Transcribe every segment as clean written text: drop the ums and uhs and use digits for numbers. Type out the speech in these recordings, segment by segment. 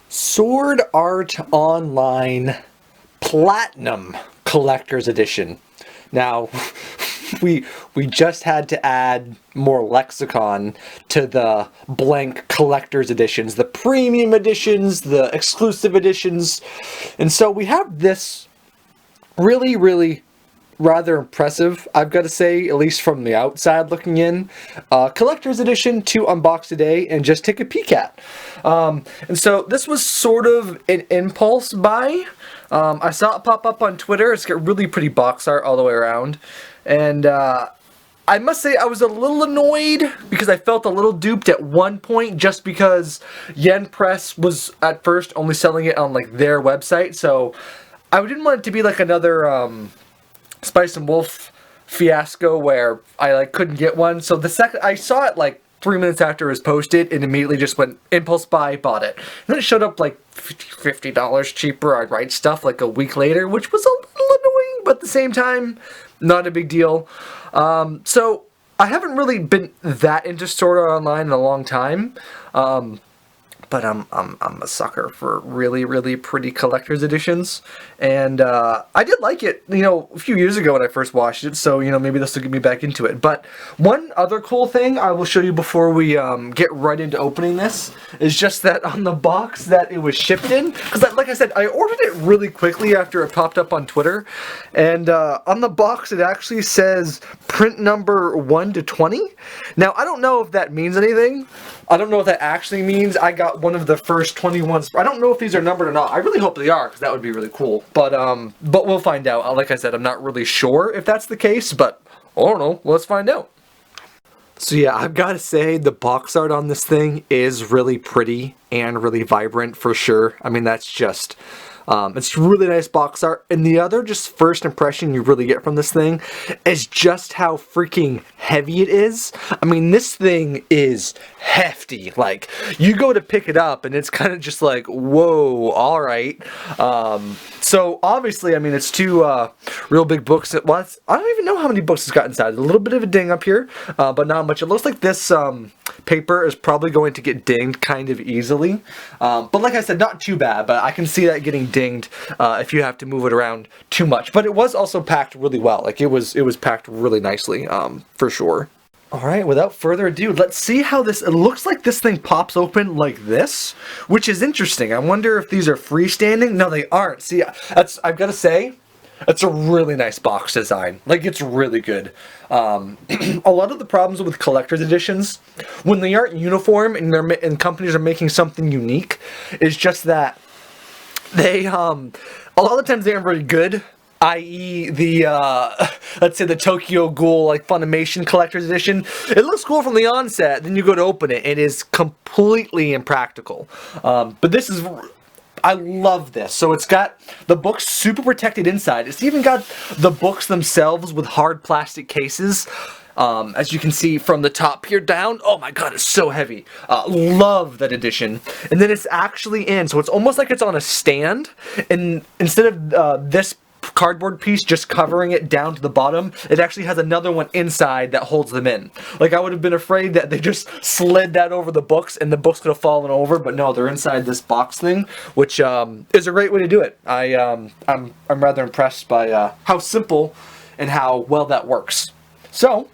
Sword Art Online Platinum Collector's Edition. Now, we just had to add more lexicon to the blank collector's editions, the premium editions, the exclusive editions. And so we have this really rather impressive, I've got to say, at least from the outside looking in, collector's edition to unbox today and just take a peek at. And so this was sort of an impulse buy. I saw it pop up on Twitter. It's got really pretty box art all the way around. And I must say I was a little annoyed because I felt a little duped at one point just because Yen Press was at first only selling it on like their website. So I didn't want it to be like another Spice and Wolf fiasco where I like couldn't get one. So the second I saw it like 3 minutes after it was posted and immediately just went impulse buy, bought it. And then it showed up like $50 cheaper on Right Stuff like a week later, which was a little annoying, but at the same time, not a big deal. So I haven't really been that into Sword Art Online in a long time. But I'm a sucker for really pretty collector's editions, and I did like it, a few years ago when I first watched it. So maybe this will get me back into it. But one other cool thing I will show you before we get right into opening this is just that on the box that it was shipped in, because like I said, I ordered it really quickly after it popped up on Twitter, and on the box it actually says print number 1 to 20. Now I don't know if that means anything. I don't know what that actually means. I got one of the first 21s. I don't know if these are numbered or not. I really hope they are, because that would be really cool. But we'll find out. Like I said, I'm not really sure if that's the case, but I don't know. Let's find out. So yeah, I've got to say the box art on this thing is really pretty and really vibrant for sure. I mean, that's just... it's really nice box art, and the other just first impression you really get from this thing is just how freaking heavy it is. I mean, this thing is hefty. Like, you go to pick it up and it's kind of just like, whoa, alright. So obviously, I mean, it's two real big books. Well, I don't even know how many books it's got inside. A little bit of a ding up here, but not much. It looks like this paper is probably going to get dinged kind of easily. But like I said, not too bad, but I can see that getting dinged if you have to move it around too much. But it was also packed really well. Like, it was packed really nicely, for sure. Alright, without further ado, let's see how this... It looks like this thing pops open like this, which is interesting. I wonder if these are freestanding. No, they aren't. See, I've got to say, it's a really nice box design. Like, it's really good. A lot of the problems with collector's editions, when they aren't uniform and companies are making something unique, is just that they, a lot of the times they aren't very good. I.e. the, let's say the Tokyo Ghoul, like, Funimation Collector's Edition. It looks cool from the onset, then you go to open it, it is completely impractical. But this is... I love this. So it's got the books super protected inside. It's even got the books themselves with hard plastic cases. As you can see from the top here down. Oh my god, it's so heavy. Love that edition. And then it's actually in, so it's almost like it's on a stand. And instead of this cardboard piece just covering it down to the bottom, it actually has another one inside that holds them in. Like, I would have been afraid that they just slid that over the books and the books could have fallen over, but no, they're inside this box thing, which is a great way to do it. I'm rather impressed by how simple and how well that works. So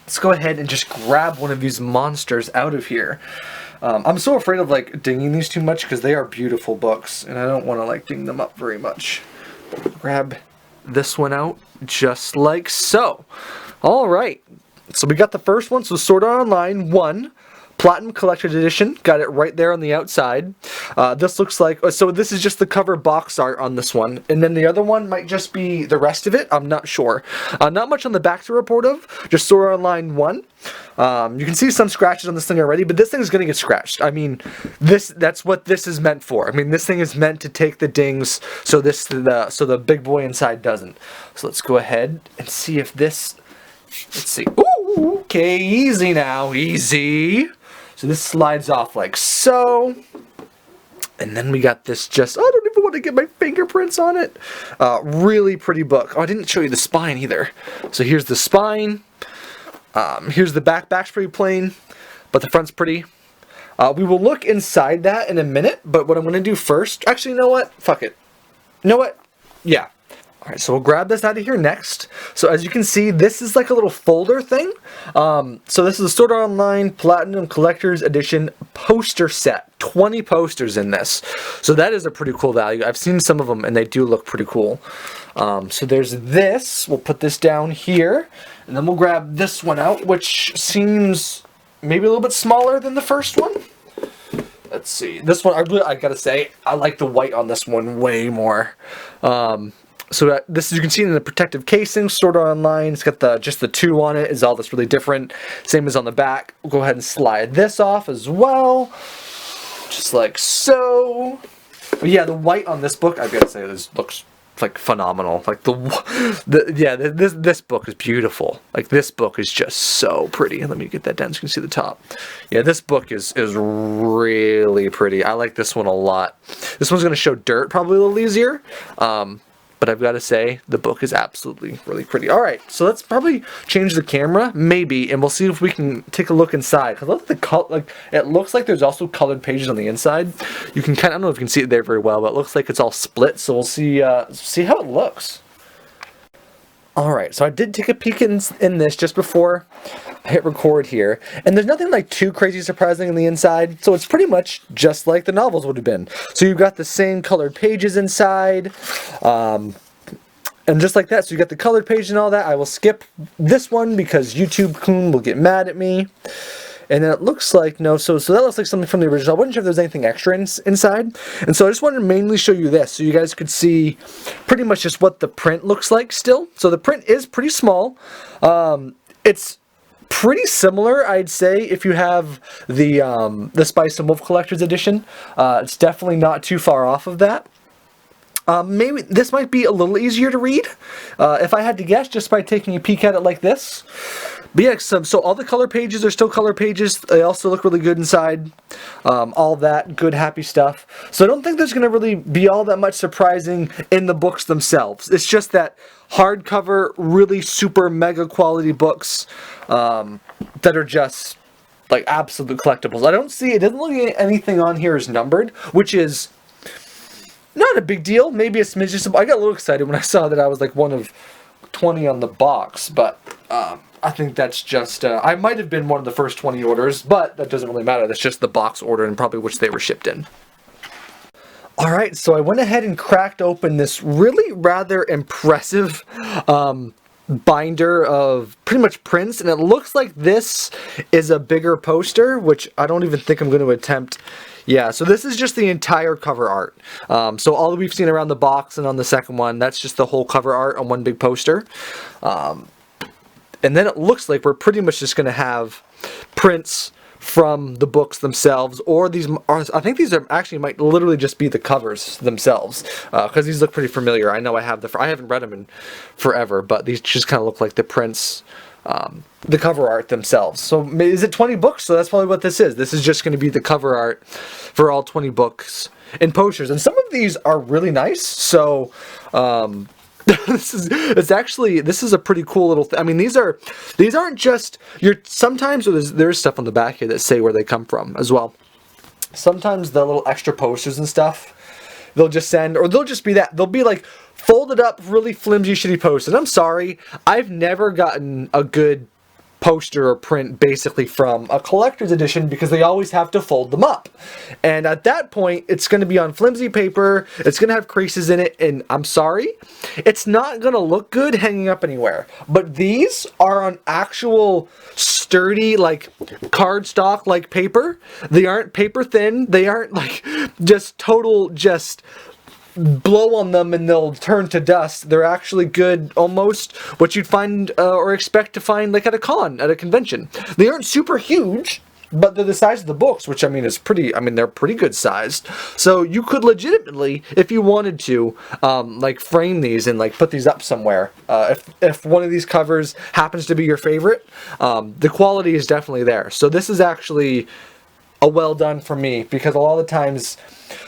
let's go ahead and just grab one of these monsters out of here. I'm so afraid of like dinging these too much because they are beautiful books and I don't want to like ding them up very much. Grab this one out just like so. Alright, so we got the first one, so Sword Art Online 1 Platinum Collector's Edition. Got it right there on the outside. This looks like, so this is just the cover box art on this one. And then the other one might just be the rest of it. I'm not sure. Not much on the back to report of. Just Sword Art Online 1. You can see some scratches on this thing already, but this thing is going to get scratched. I mean, that's what this is meant for. I mean, this thing is meant to take the dings so so the big boy inside doesn't. So let's go ahead and see if this, let's see. Ooh, okay, easy now, easy. So this slides off like so. And then we got this just, oh, I don't even want to get my fingerprints on it. Really pretty book. Oh, I didn't show you the spine either. So here's the spine. Here's the back. Back's pretty plain, but the front's pretty. We will look inside that in a minute, but what I'm going to do first... Actually, you know what? Fuck it. You know what? Yeah. Alright, so we'll grab this out of here next. So as you can see, this is like a little folder thing. So this is a Sword Art Online Platinum Collector's Edition poster set. 20 posters in this. So that is a pretty cool value. I've seen some of them and they do look pretty cool. So there's this. We'll put this down here. And then we'll grab this one out, which seems maybe a little bit smaller than the first one. Let's see. This one, I gotta say, I like the white on this one way more. So this, you can see in the protective casing, Sword Art Online. It's got just the 2 on it. Is all that's really different. Same as on the back. We'll go ahead and slide this off as well, just like so. But yeah, the white on this book, I've got to say, this looks like phenomenal. Like this book is beautiful. Like this book is just so pretty. Let me get that down so you can see the top. Yeah, this book is really pretty. I like this one a lot. This one's going to show dirt probably a little easier. But I've got to say, the book is absolutely really pretty. Alright, so let's probably change the camera, maybe, and we'll see if we can take a look inside. Because look at the color, like, it looks like there's also colored pages on the inside. You can kind of, I don't know if you can see it there very well, but it looks like it's all split, so we'll see how it looks. Alright, so I did take a peek in this just before I hit record here, and there's nothing like too crazy surprising in the inside, so it's pretty much just like the novels would have been. So you've got the same colored pages inside, and just like that, so you got the colored page and all that. I will skip this one because YouTube Kun will get mad at me. And then it looks like, no, so that looks like something from the original. I wasn't sure if there's anything extra inside. And so I just wanted to mainly show you this, so you guys could see pretty much just what the print looks like still. So the print is pretty small. It's pretty similar, I'd say, if you have the Spice and Wolf Collector's Edition. It's definitely not too far off of that. Maybe this might be a little easier to read, if I had to guess, just by taking a peek at it like this. But yeah, so all the color pages are still color pages. They also look really good inside. All that good, happy stuff. So I don't think there's going to really be all that much surprising in the books themselves. It's just that hardcover, really super mega quality books that are just like absolute collectibles. I don't see, it doesn't look like anything on here is numbered, which is not a big deal. Maybe a smidge. I got a little excited when I saw that I was like one of 20 on the box, but I think that's just, I might have been one of the first 20 orders, but that doesn't really matter. That's just the box order and probably which they were shipped in. Alright, so I went ahead and cracked open this really rather impressive binder of pretty much prints, and it looks like this is a bigger poster, which I don't even think I'm going to attempt. Yeah, so this is just the entire cover art. So all that we've seen around the box and on the second one, that's just the whole cover art on one big poster. And then it looks like we're pretty much just going to have prints from the books themselves, or these are, I think these are actually might literally just be the covers themselves, because these look pretty familiar. I know I haven't read them in forever, but these just kind of look like the prints, the cover art themselves. So is it 20 books? So that's probably what this is. This is just going to be the cover art for all 20 books and posters, and some of these are really nice. So this is a pretty cool little thing. I mean, these aren't just sometimes there's stuff on the back here that say where they come from as well. Sometimes the little extra posters and stuff they'll just send, or they'll just be they'll be like folded up really flimsy shitty posters. I'm sorry, I've never gotten a good poster or print basically from a collector's edition because they always have to fold them up, and at that point it's going to be on flimsy paper, it's going to have creases in it, and I'm sorry, it's not going to look good hanging up anywhere. But these are on actual sturdy, like cardstock like paper. They aren't paper thin, they aren't like just total just blow on them and they'll turn to dust. They're actually good, almost what you'd find or expect to find like at a con, at a convention. They aren't super huge, but they're the size of the books, which I mean is pretty, I mean they're pretty good sized. So you could legitimately, if you wanted to, like frame these and like put these up somewhere. If one of these covers happens to be your favorite, the quality is definitely there. So this is actually a well done for me, because a lot of the times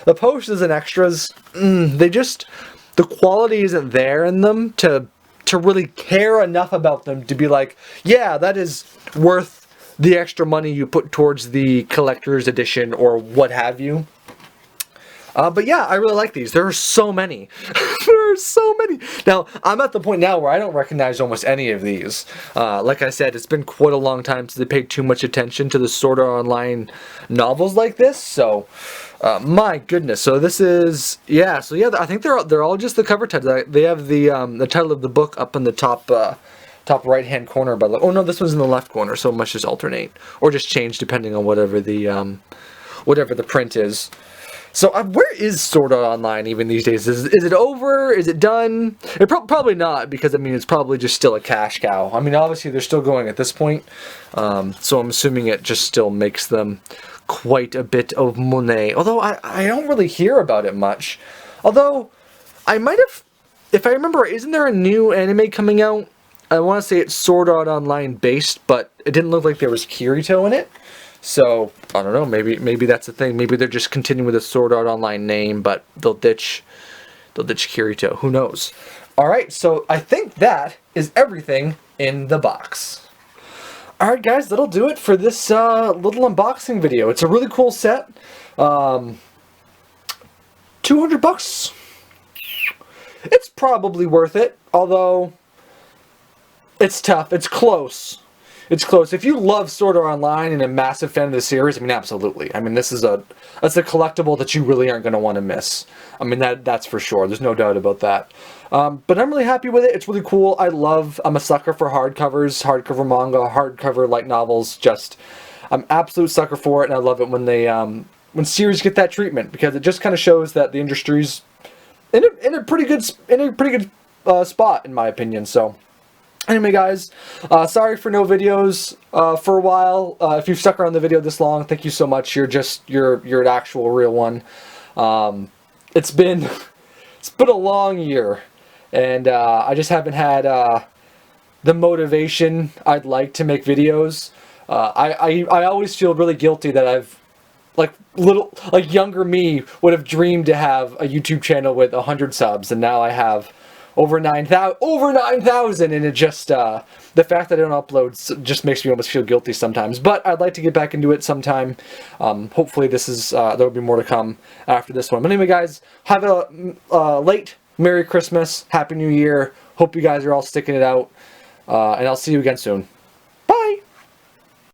the posters and extras, the quality isn't there in them to really care enough about them to be like, yeah, that is worth the extra money you put towards the collector's edition or what have you. But yeah, I really like these. There are so many. There are so many. Now, I'm at the point now where I don't recognize almost any of these. Like I said, it's been quite a long time since I paid too much attention to the Sword Art Online novels like this. So, my goodness. So this is, yeah. So yeah, I think they're all just the cover title. They have the title of the book up in the top right hand corner. By the oh no, this one's in the left corner. So it must just alternate or just change depending on whatever the print is. So where is Sword Art Online even these days? Is it over? Is it done? Probably not, because I mean it's probably just still a cash cow. I mean obviously they're still going at this point, so I'm assuming it just still makes them quite a bit of money. Although I don't really hear about it much. Although I might have, if I remember, isn't there a new anime coming out? I want to say it's Sword Art Online based, but it didn't look like there was Kirito in it. So, I don't know, maybe that's the thing. Maybe they're just continuing with the Sword Art Online name, but they'll ditch Kirito. Who knows? Alright, so I think that is everything in the box. Alright guys, that'll do it for this little unboxing video. It's a really cool set. $200? It's probably worth it, although it's tough. It's close. It's close. If you love Sword Art Online and a massive fan of the series, I mean, absolutely. I mean, that's a collectible that you really aren't going to want to miss. I mean, that's for sure. There's no doubt about that. But I'm really happy with it. It's really cool. I'm a sucker for hardcovers, hardcover manga, hardcover light novels. I'm an absolute sucker for it, and I love it when when series get that treatment, because it just kind of shows that the industry's in a pretty good spot, in my opinion. So. Anyway guys, sorry for no videos for a while. If you've stuck around the video this long, thank you so much. You're an actual real one. It's been a long year, and I just haven't had the motivation I'd like to make videos. I always feel really guilty that I've younger me would have dreamed to have a YouTube channel with 100 subs, and now I have over 9,000, and it just the fact that I don't upload just makes me almost feel guilty sometimes. But I'd like to get back into it sometime. Hopefully there'll be more to come after this one. But anyway guys, have a late Merry Christmas, Happy New Year. Hope you guys are all sticking it out, and I'll see you again soon.